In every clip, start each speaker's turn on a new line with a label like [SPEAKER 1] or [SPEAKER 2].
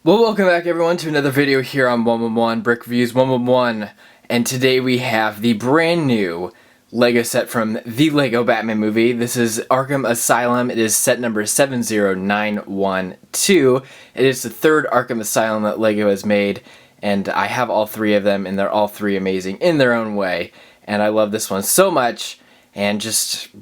[SPEAKER 1] Well, welcome back everyone to another video here on 111 Brick Reviews 111, and today we have the brand new Lego set from the Lego Batman movie. This is Arkham Asylum. It is set number 70912. It is the third Arkham Asylum that Lego has made, and I have all three of them, and they're all three amazing in their own way, and I love this one so much. And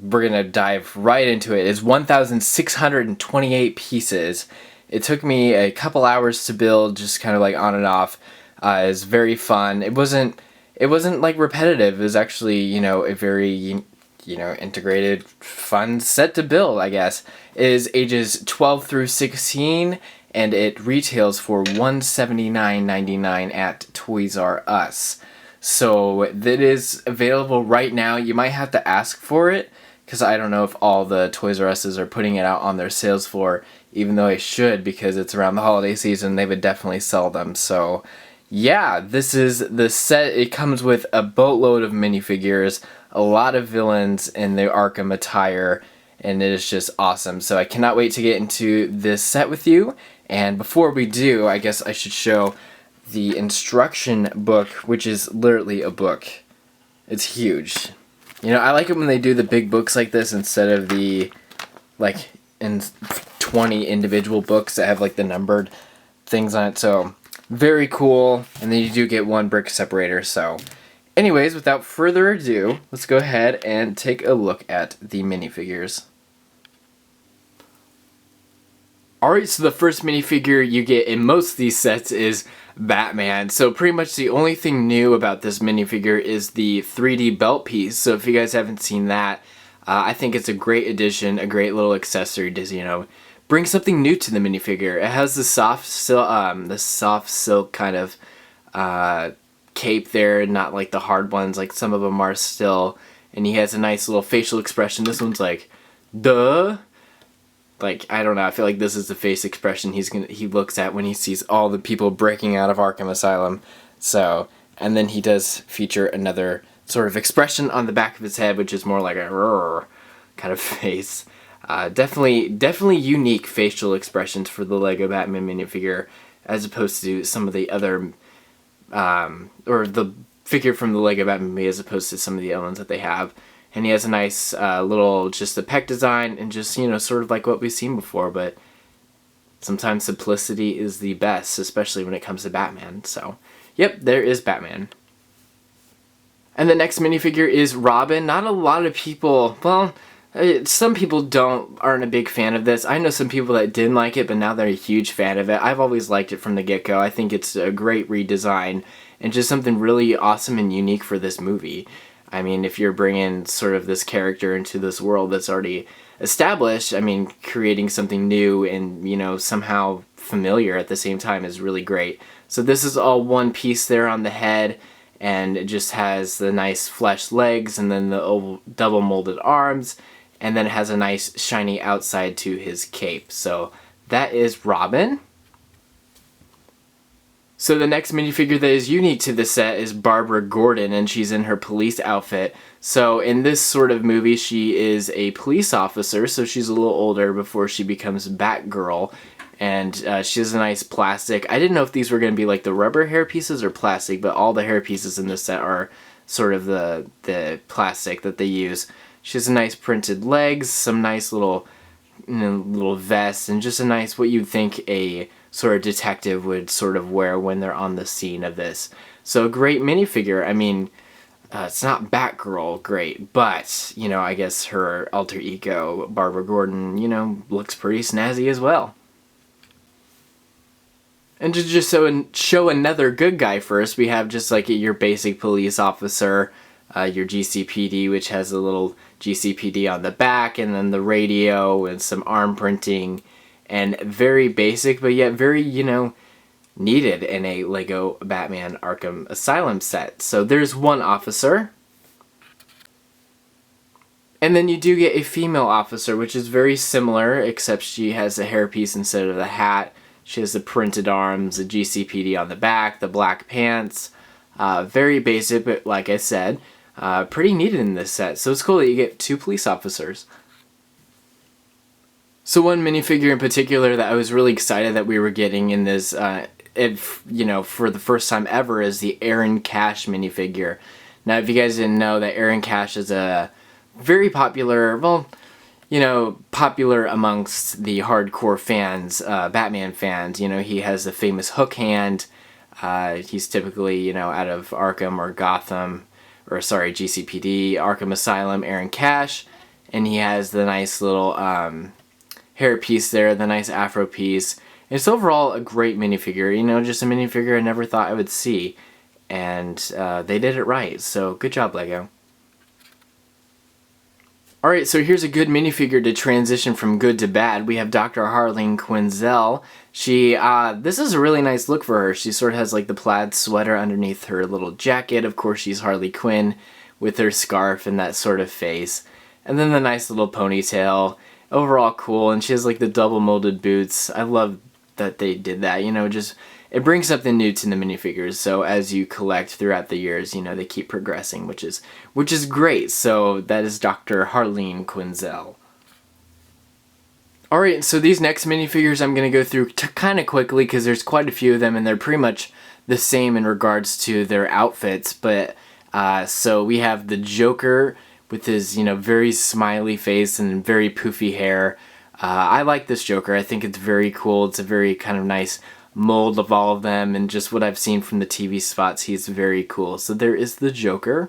[SPEAKER 1] we're gonna dive right into it. It's 1,628 pieces. It took me a couple hours to build, just kind of like on and off. It was very fun. It wasn't like repetitive. It was actually, a very, integrated, fun set to build, I guess. It is ages 12 through 16, and it retails for $179.99 at Toys R Us. So that is available right now. You might have to ask for it, because I don't know if all the Toys R Us's are putting it out on their sales floor, even though I should, because it's around the holiday season. They would definitely sell them. So yeah, this is the set. It comes with a boatload of minifigures, a lot of villains in the Arkham attire, and it is just awesome. So I cannot wait to get into this set with you. And before we do, I guess I should show the instruction book, which is literally a book. It's huge. I like it when they do the big books like this instead of the, in 20 individual books that have, the numbered things on it. So, very cool. And then you do get one brick separator. So, anyways, without further ado, let's go ahead and take a look at the minifigures. Alright, so the first minifigure you get in most of these sets is Batman. So pretty much the only thing new about this minifigure is the 3D belt piece. So if you guys haven't seen that, I think it's a great addition, a great little accessory to, bring something new to the minifigure. It has the soft silk kind of cape there, not like the hard ones like some of them are still. And he has a nice little facial expression. This one's like, duh. I don't know, I feel like this is the face expression he looks at when he sees all the people breaking out of Arkham Asylum. So, and then he does feature another sort of expression on the back of his head, which is more like a rrr kind of face. Definitely unique facial expressions for the Lego Batman minifigure, as opposed to some of the other, or the figure from the Lego Batman movie, as opposed to some of the other ones that they have. And he has a nice little, just a peck design, and just, sort of like what we've seen before, but sometimes simplicity is the best, especially when it comes to Batman. So, yep, there is Batman. And the next minifigure is Robin. Not a lot of people, well, some people aren't a big fan of this. I know some people that didn't like it, but now they're a huge fan of it. I've always liked it from the get-go. I think it's a great redesign, and just something really awesome and unique for this movie. I mean, if you're bringing sort of this character into this world that's already established, I mean, creating something new and, somehow familiar at the same time is really great. So this is all one piece there on the head, and it just has the nice fleshed legs and then the double molded arms, and then it has a nice shiny outside to his cape. So that is Robin. So the next minifigure that is unique to the set is Barbara Gordon, and she's in her police outfit. So in this sort of movie, she is a police officer, so she's a little older before she becomes Batgirl. And she has a nice plastic. I didn't know if these were going to be like the rubber hair pieces or plastic, but all the hair pieces in this set are sort of the plastic that they use. She has a nice printed legs, some nice little vest, and just a nice, what you'd think a sort of detective would sort of wear when they're on the scene of this. So a great minifigure. I mean, it's not Batgirl great, but, I guess her alter ego, Barbara Gordon, looks pretty snazzy as well. And to just show another good guy first, we have just like your basic police officer, your GCPD, which has a little GCPD on the back, and then the radio and some arm printing. And very basic, but yet very, needed in a Lego Batman Arkham Asylum set. So there's one officer. And then you do get a female officer, which is very similar, except she has a hairpiece instead of the hat. She has the printed arms, the GCPD on the back, the black pants. Very basic, but like I said, pretty needed in this set. So it's cool that you get two police officers. So one minifigure in particular that I was really excited that we were getting in this, for the first time ever, is the Aaron Cash minifigure. Now, if you guys didn't know, that Aaron Cash is a very popular, popular amongst the hardcore fans, Batman fans. He has the famous hook hand. He's typically, out of Arkham or Gotham, or sorry, GCPD, Arkham Asylum, Aaron Cash. And he has the nice little hair piece there, the nice afro piece. It's overall a great minifigure, just a minifigure I never thought I would see. And they did it right, so good job, LEGO. Alright, so here's a good minifigure to transition from good to bad. We have Dr. Harleen Quinzel. This is a really nice look for her. She sort of has like the plaid sweater underneath her little jacket. Of course, she's Harley Quinn with her scarf and that sort of face. And then the nice little ponytail. Overall cool, and she has like the double molded boots. I love that they did that, just it brings something new to the minifigures. So as you collect throughout the years, they keep progressing, which is great. So that is Dr. Harleen Quinzel. Alright, so these next minifigures I'm going to go through kind of quickly because there's quite a few of them and they're pretty much the same in regards to their outfits. But so we have the Joker with his, very smiley face and very poofy hair. I like this Joker. I think it's very cool. It's a very kind of nice mold of all of them, and just what I've seen from the TV spots, he's very cool. So there is the Joker.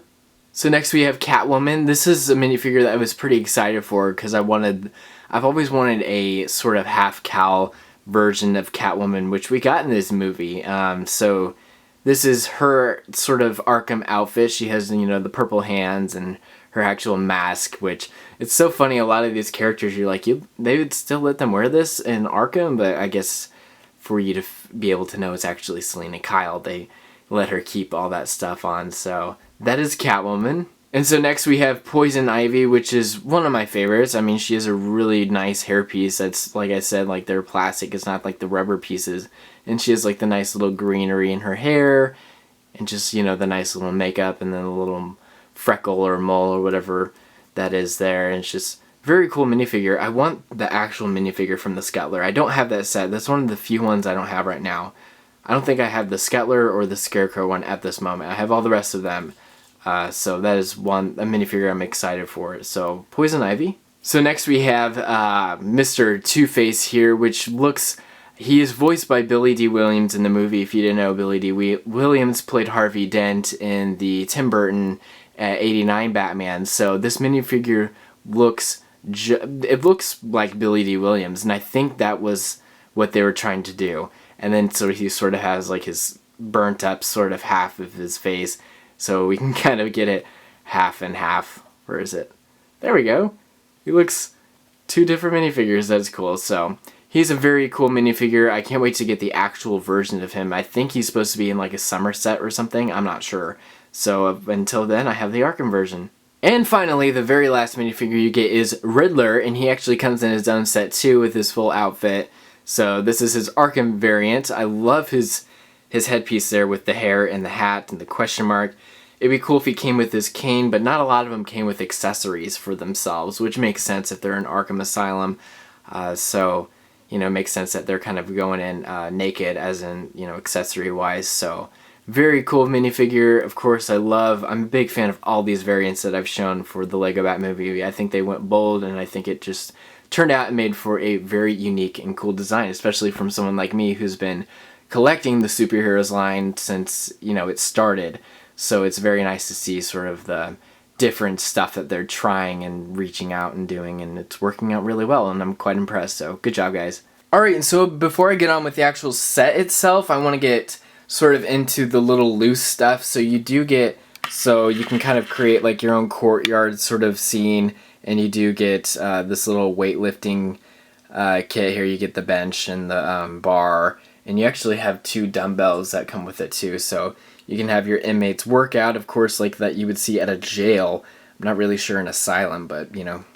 [SPEAKER 1] So next we have Catwoman. This is a minifigure that I was pretty excited for because I've always wanted a sort of half cowl version of Catwoman, which we got in this movie. So this is her sort of Arkham outfit. She has, the purple hands and her actual mask, which it's so funny. A lot of these characters, you're like, they would still let them wear this in Arkham, but I guess for you to be able to know it's actually Selena Kyle, they let her keep all that stuff on. So that is Catwoman. And so next we have Poison Ivy, which is one of my favorites. I mean, she has a really nice hairpiece that's, like I said, like they're plastic. It's not like the rubber pieces. And she has like the nice little greenery in her hair and just, the nice little makeup and then a little freckle or mole or whatever that is there. And it's just very cool minifigure. I want the actual minifigure from the Scuttler. I don't have that set. That's one of the few ones I don't have right now. I don't think I have the Scuttler or the Scarecrow one at this moment. I have all the rest of them. So that is a minifigure I'm excited for. So Poison Ivy. So next we have Mr. Two-Face here, which he is voiced by Billy D. Williams in the movie. If you didn't know, Billy D. Williams played Harvey Dent in the Tim Burton 89 Batman. So this minifigure looks like Billy D. Williams, and I think that was what they were trying to do. And then so he sort of has like his burnt up sort of half of his face, so we can kind of get it half and half. Where is it? There we go. He looks two different minifigures. That's cool. So he's a very cool minifigure. I can't wait to get the actual version of him. I think he's supposed to be in like a summer set or something. I'm not sure. So until then, I have the Arkham version. And finally, the very last minifigure you get is Riddler, and he actually comes in his own set too with his full outfit. So this is his Arkham variant. I love his headpiece there with the hair and the hat and the question mark. It'd be cool if he came with his cane, but not a lot of them came with accessories for themselves, which makes sense if they're in Arkham Asylum. So, it makes sense that they're kind of going in naked, as in, accessory-wise. So very cool minifigure. Of course, I'm a big fan of all these variants that I've shown for the Lego Bat movie. I think they went bold, and I think it just turned out and made for a very unique and cool design, especially from someone like me who's been collecting the superheroes line since, it started. So it's very nice to see sort of the different stuff that they're trying and reaching out and doing, and it's working out really well, and I'm quite impressed. So good job, guys. Alright, and so before I get on with the actual set itself, I want to get sort of into the little loose stuff. So you can kind of create like your own courtyard sort of scene, and you do get this little weightlifting kit here. You get the bench and the bar, and you actually have 2 dumbbells that come with it too. So you can have your inmates workout, of course, like that you would see at a jail. I'm not really sure an asylum, but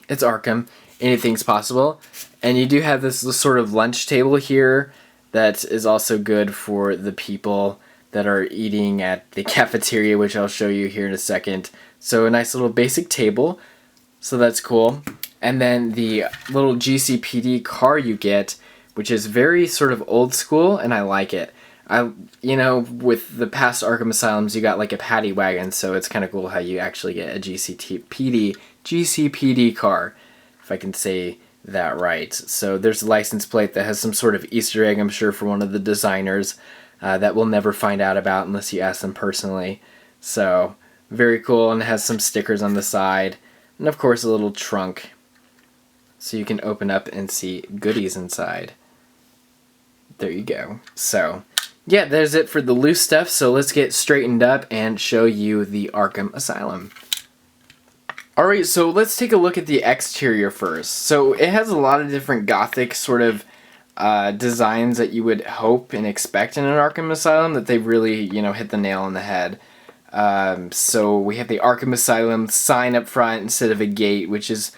[SPEAKER 1] it's Arkham. Anything's possible. And you do have this sort of lunch table here that is also good for the people that are eating at the cafeteria, which I'll show you here in a second. So a nice little basic table. So that's cool. And then the little GCPD car you get, which is very sort of old school, and I like it. With the past Arkham Asylums, you got like a paddy wagon, so it's kind of cool how you actually get a GCPD car, if I can say that right. So there's a license plate that has some sort of Easter egg, I'm sure, for one of the designers that we'll never find out about unless you ask them personally. So very cool, and it has some stickers on the side, and of course a little trunk, so you can open up and see goodies inside. There you go. So yeah, there's it for the loose stuff, so let's get straightened up and show you the Arkham Asylum. Alright, so let's take a look at the exterior first. So it has a lot of different gothic sort of designs that you would hope and expect in an Arkham Asylum, that they really, hit the nail on the head. So we have the Arkham Asylum sign up front instead of a gate, which is,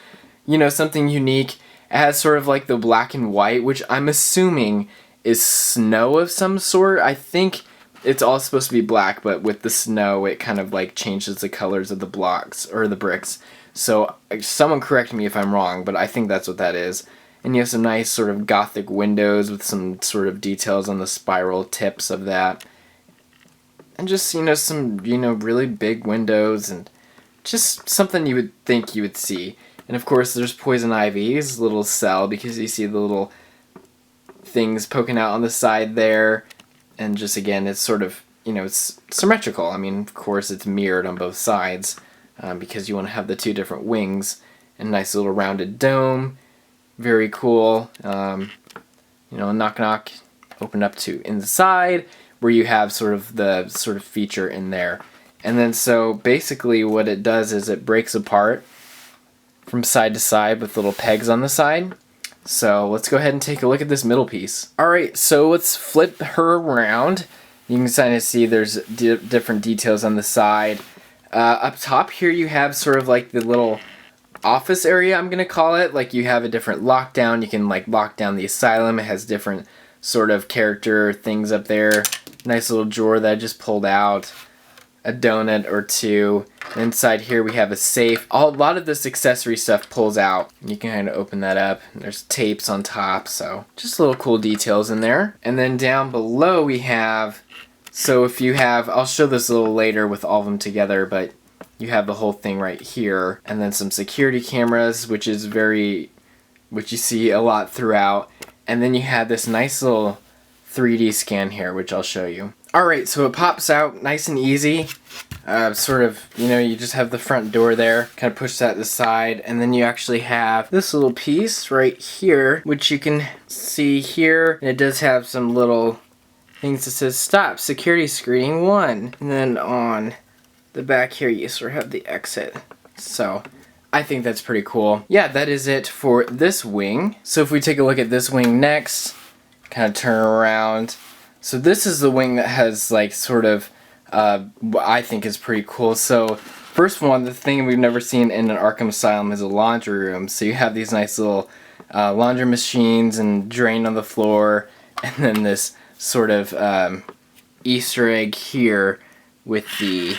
[SPEAKER 1] something unique. It has sort of like the black and white, which I'm assuming is snow of some sort. I think it's all supposed to be black, but with the snow it kind of like changes the colors of the blocks or the bricks. So someone correct me if I'm wrong, but I think that's what that is. And you have some nice sort of gothic windows with some sort of details on the spiral tips of that. And just, some, really big windows, and just something you would think you would see. And of course there's poison ivy's little cell, because you see the little things poking out on the side there. And just again, it's sort of, it's symmetrical. I mean, of course it's mirrored on both sides, because you want to have the two different wings. And nice little rounded dome. Very cool. Knock knock, open up to inside, where you have sort of the feature in there. And then so basically what it does is it breaks apart from side to side with little pegs on the side. So let's go ahead and take a look at this middle piece. Alright, so let's flip her around. You can kind of see there's different details on the side. Up top here you have sort of like the little office area, I'm gonna call it. Like you have a different lockdown. You can like lock down the asylum. It has different sort of character things up there. Nice little drawer that I just pulled out. A donut or two. Inside here we have a safe. A lot of this accessory stuff pulls out. You can kind of open that up. There's tapes on top, so just little cool details in there. And then down below we have, so if you have, I'll show this a little later with all of them together, but you have the whole thing right here. And then some security cameras, which you see a lot throughout. And then you have this nice little 3D scan here, which I'll show you. Alright, so it pops out nice and easy. You just have the front door there. Kind of push that to the side. And then you actually have this little piece right here, which you can see here. And it does have some little things that says stop, security screening 1. And then on the back here, you sort of have the exit. So I think that's pretty cool. Yeah, that is it for this wing. So if we take a look at this wing next, kind of turn around. So this is the wing that has like sort of what I think is pretty cool. So first one, the thing we've never seen in an Arkham Asylum is a laundry room. So you have these nice little laundry machines and drain on the floor, and then this sort of Easter egg here with the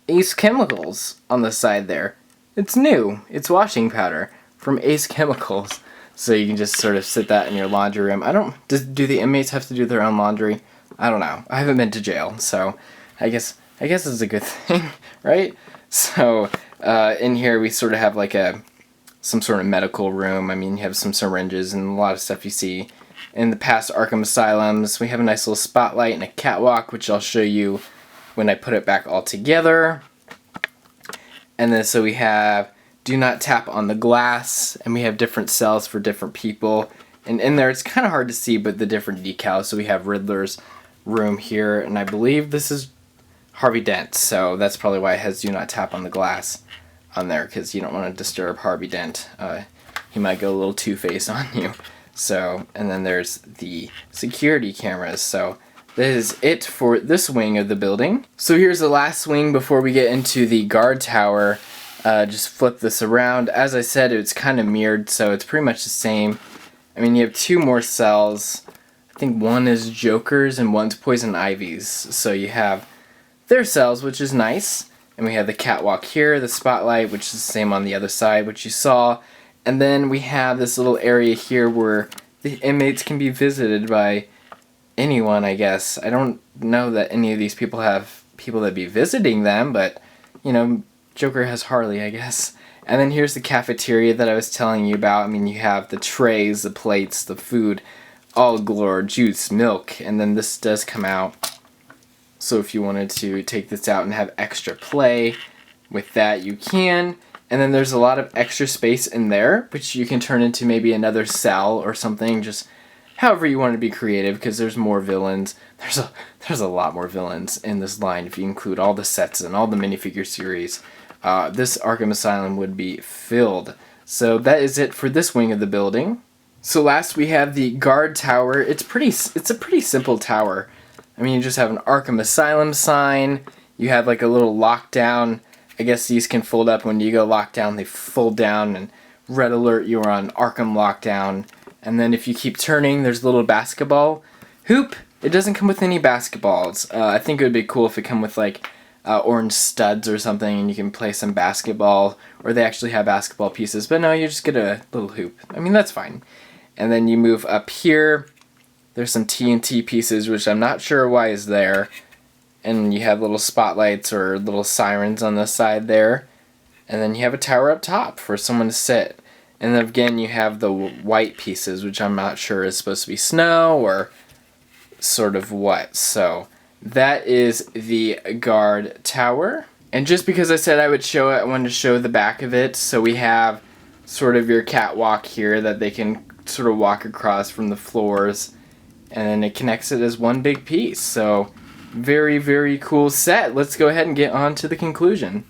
[SPEAKER 1] Ace Chemicals on the side there. It's new. It's washing powder from Ace Chemicals. So you can just sort of sit that in your laundry room. Do the inmates have to do their own laundry? I don't know. I haven't been to jail, so I guess it's a good thing, right? So in here we sort of have like some sort of medical room. I mean, you have some syringes and a lot of stuff you see in the past Arkham Asylums. We have a nice little spotlight and a catwalk, which I'll show you when I put it back all together. And then so we have do not tap on the glass, and we have different cells for different people. And in there it's kind of hard to see, but the different decals. So we have Riddler's room here, and I believe this is Harvey Dent, so that's probably why it has do not tap on the glass on there, because you don't want to disturb Harvey Dent. He might go a little Two-Face on you. So, and then there's the security cameras. So that is it for this wing of the building. So here's the last wing before we get into the guard tower. Just flip this around. As I said, it's kind of mirrored, so it's pretty much the same. I mean, you have two more cells. I think one is Joker's and one's Poison Ivy's. So you have their cells, which is nice. And we have the catwalk here, the spotlight, which is the same on the other side, which you saw. And then we have this little area here where the inmates can be visited by anyone, I guess. I don't know that any of these people have people that be visiting them, but, you know, Joker has Harley, I guess. And then here's the cafeteria that I was telling you about. I mean, you have the trays, the plates, the food, all galore, juice, milk, and then this does come out. So if you wanted to take this out and have extra play with that, you can. And then there's a lot of extra space in there, which you can turn into maybe another cell or something, just however you want to be creative, because there's more villains. There's a lot more villains in this line if you include all the sets and all the minifigure series. This Arkham Asylum would be filled. So that is it for this wing of the building. So last we have the guard tower. It's a pretty simple tower. I mean, you just have an Arkham Asylum sign. You have like a little lockdown. I guess these can fold up. When you go lockdown, they fold down, and red alert, you are on Arkham lockdown. And then if you keep turning, there's a little basketball hoop. It doesn't come with any basketballs. I think it would be cool if it come with like orange studs or something, and you can play some basketball, or they actually have basketball pieces. But no, you just get a little hoop. I mean, that's fine. And then you move up here. There's some TNT pieces, which I'm not sure why is there. And you have little spotlights or little sirens on the side there. And then you have a tower up top for someone to sit. And then again, you have the white pieces, which I'm not sure is supposed to be snow or sort of what. So that is the guard tower. And just because I said I would show it, I wanted to show the back of it. So we have sort of your catwalk here that they can sort of walk across from the floors. And then it connects it as one big piece. So very, very cool set. Let's go ahead and get on to the conclusion.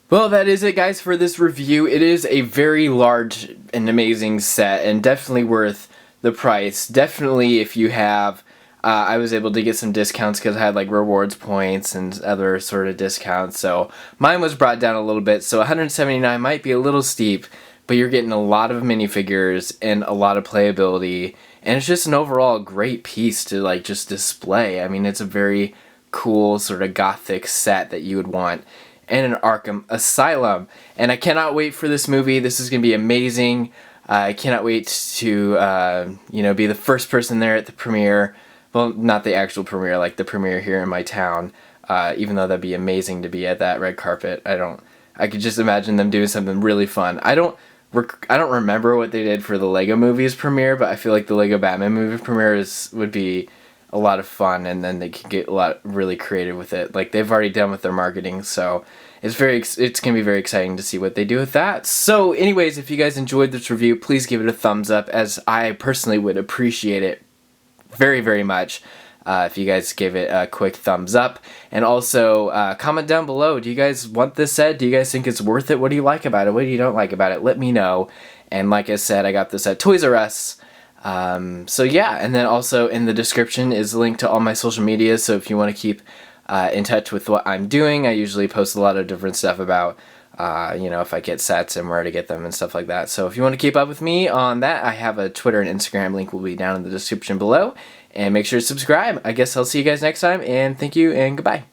[SPEAKER 1] Well, that is it, guys, for this review. It is a very large and amazing set, and definitely worth the price. Definitely if you have, I was able to get some discounts because I had like rewards points and other sort of discounts. So mine was brought down a little bit. So $179 might be a little steep, but you're getting a lot of minifigures and a lot of playability. And it's just an overall great piece to like just display. I mean, it's a very cool sort of gothic set that you would want in an Arkham Asylum. And I cannot wait for this movie. This is going to be amazing. I cannot wait to, be the first person there at the premiere. Well, not the actual premiere, like the premiere here in my town. Even though that'd be amazing to be at that red carpet. I could just imagine them doing something really fun. I don't remember what they did for the Lego Movie's premiere, but I feel like the Lego Batman movie premiere would be a lot of fun, and then they could get really creative with it, like they've already done with their marketing. So it's gonna be very exciting to see what they do with that. So anyways, if you guys enjoyed this review, please give it a thumbs up, as I personally would appreciate it very, very much if you guys give it a quick thumbs up. And also comment down below, do you guys want this set? Do you guys think it's worth it? What do you like about it? What do you don't like about it? Let me know. And like I said, I got this at Toys R Us. So yeah, and then also in the description is a link to all my social media, so if you want to keep in touch with what I'm doing, I usually post a lot of different stuff about, if I get sets and where to get them and stuff like that. So if you want to keep up with me on that, I have a Twitter and Instagram link will be down in the description below, and make sure to subscribe. I guess I'll see you guys next time, and thank you, and goodbye.